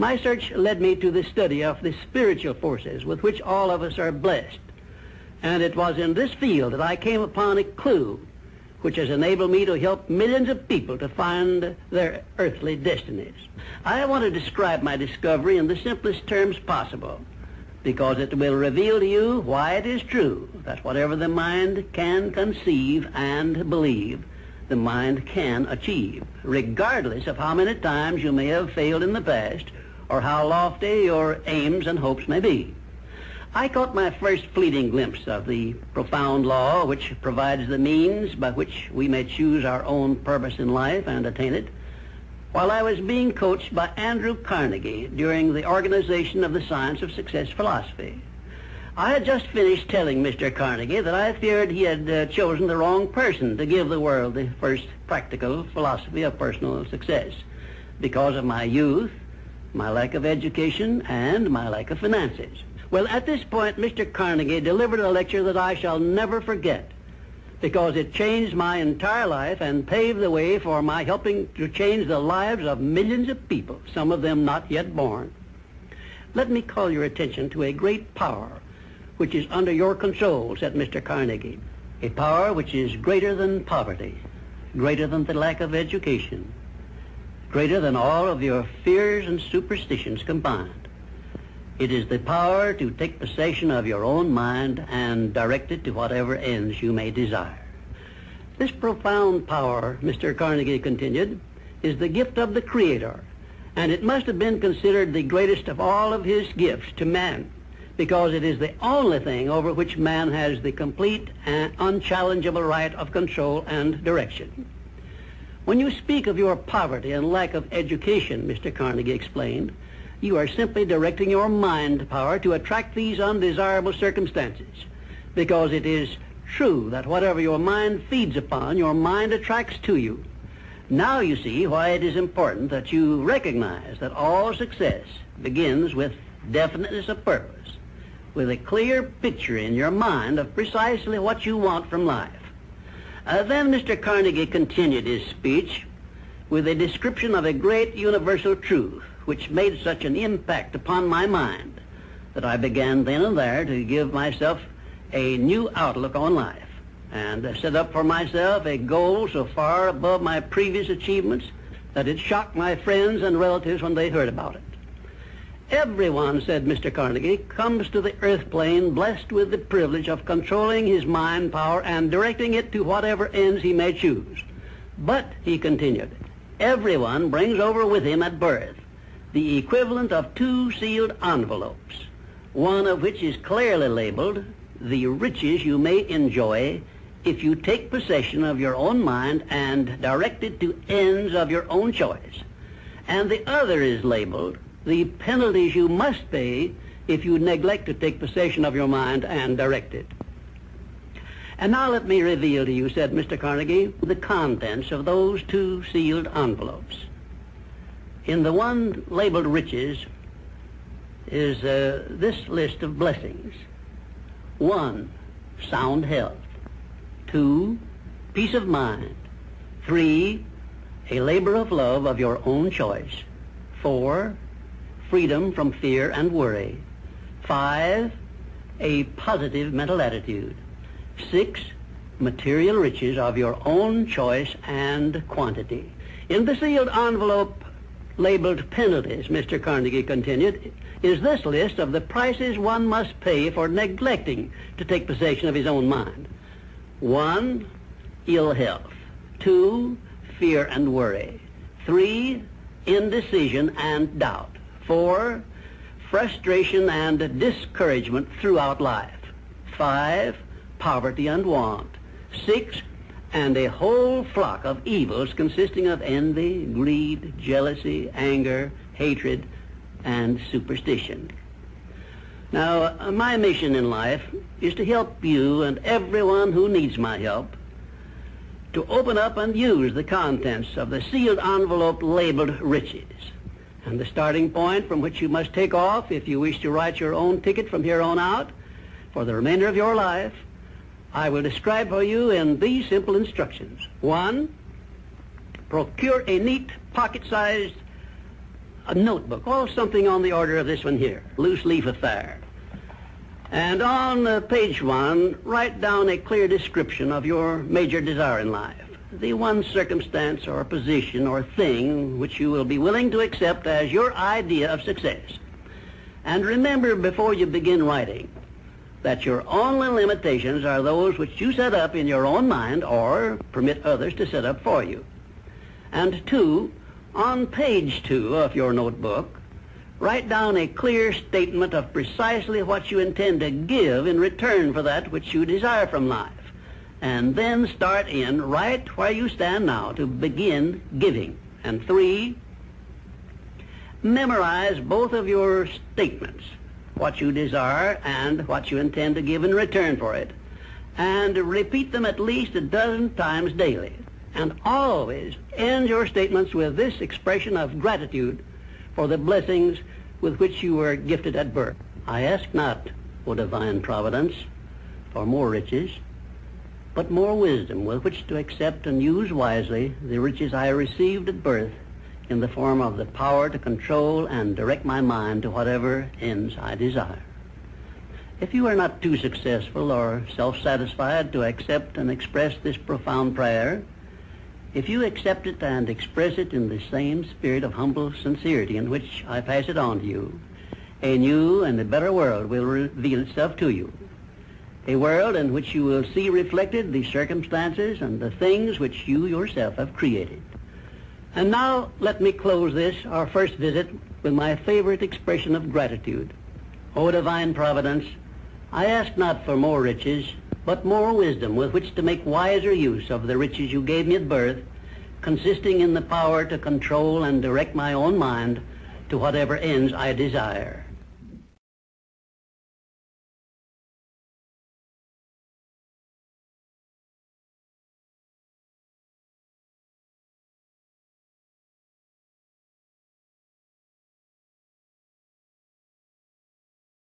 My search led me to the study of the spiritual forces with which all of us are blessed. And it was in this field that I came upon a clue which has enabled me to help millions of people to find their earthly destinies. I want to describe my discovery in the simplest terms possible, because it will reveal to you why it is true that whatever the mind can conceive and believe, the mind can achieve, regardless of how many times you may have failed in the past or how lofty your aims and hopes may be. I caught my first fleeting glimpse of the profound law which provides the means by which we may choose our own purpose in life and attain it, while I was being coached by Andrew Carnegie during the organization of the Science of Success philosophy. I had just finished telling Mr. Carnegie that I feared he had chosen the wrong person to give the world the first practical philosophy of personal success because of my youth, my lack of education, and my lack of finances. Well, at this point, Mr. Carnegie delivered a lecture that I shall never forget, because it changed my entire life and paved the way for my helping to change the lives of millions of people, some of them not yet born. Let me call your attention to a great power which is under your control, said Mr. Carnegie, a power which is greater than poverty, greater than the lack of education, greater than all of your fears and superstitions combined. It is the power to take possession of your own mind and direct it to whatever ends you may desire. This profound power, Mr. Carnegie continued, is the gift of the Creator, and it must have been considered the greatest of all of his gifts to man, because it is the only thing over which man has the complete and unchallengeable right of control and direction. When you speak of your poverty and lack of education, Mr. Carnegie explained, you are simply directing your mind power to attract these undesirable circumstances, because it is true that whatever your mind feeds upon, your mind attracts to you. Now you see why it is important that you recognize that all success begins with definiteness of purpose, with a clear picture in your mind of precisely what you want from life. Then Mr. Carnegie continued his speech with a description of a great universal truth which made such an impact upon my mind that I began then and there to give myself a new outlook on life and set up for myself a goal so far above my previous achievements that it shocked my friends and relatives when they heard about it. Everyone, said Mr. Carnegie, comes to the earth plane blessed with the privilege of controlling his mind power and directing it to whatever ends he may choose. But, he continued, everyone brings over with him at birth the equivalent of 2 sealed envelopes, one of which is clearly labeled the riches you may enjoy if you take possession of your own mind and direct it to ends of your own choice, and the other is labeled the penalties you must pay if you neglect to take possession of your mind and direct it. And now let me reveal to you, said Mr. Carnegie, the contents of those 2 sealed envelopes. In the one labeled riches is this list of blessings. 1, sound health. 2, peace of mind. 3, a labor of love of your own choice. 4, freedom from fear and worry. 5, a positive mental attitude. 6, material riches of your own choice and quantity. In the sealed envelope labeled penalties, Mr. Carnegie continued, is this list of the prices one must pay for neglecting to take possession of his own mind. 1, ill health. 2, fear and worry. 3, indecision and doubt. 4, frustration and discouragement throughout life. 5, poverty and want. 6, and a whole flock of evils consisting of envy, greed, jealousy, anger, hatred, and superstition. Now, my mission in life is to help you and everyone who needs my help to open up and use the contents of the sealed envelope labeled riches. And the starting point from which you must take off if you wish to write your own ticket from here on out for the remainder of your life, I will describe for you in these simple instructions. 1, procure a neat pocket-sized a notebook, or something on the order of this one here, loose leaf affair. And on page 1, write down a clear description of your major desire in life, the one circumstance or position or thing which you will be willing to accept as your idea of success. And remember before you begin writing that your only limitations are those which you set up in your own mind or permit others to set up for you. And 2, on page 2 of your notebook, write down a clear statement of precisely what you intend to give in return for that which you desire from life. And then start in right where you stand now to begin giving. And 3, memorize both of your statements, what you desire and what you intend to give in return for it, and repeat them at least a dozen times daily. And always end your statements with this expression of gratitude for the blessings with which you were gifted at birth. I ask not, O divine providence, for more riches, but more wisdom with which to accept and use wisely the riches I received at birth in the form of the power to control and direct my mind to whatever ends I desire. If you are not too successful or self-satisfied to accept and express this profound prayer, if you accept it and express it in the same spirit of humble sincerity in which I pass it on to you, a new and a better world will reveal itself to you. A world in which you will see reflected the circumstances and the things which you yourself have created. And now let me close this, our first visit, with my favorite expression of gratitude. O divine providence, I ask not for more riches, but more wisdom with which to make wiser use of the riches you gave me at birth, consisting in the power to control and direct my own mind to whatever ends I desire.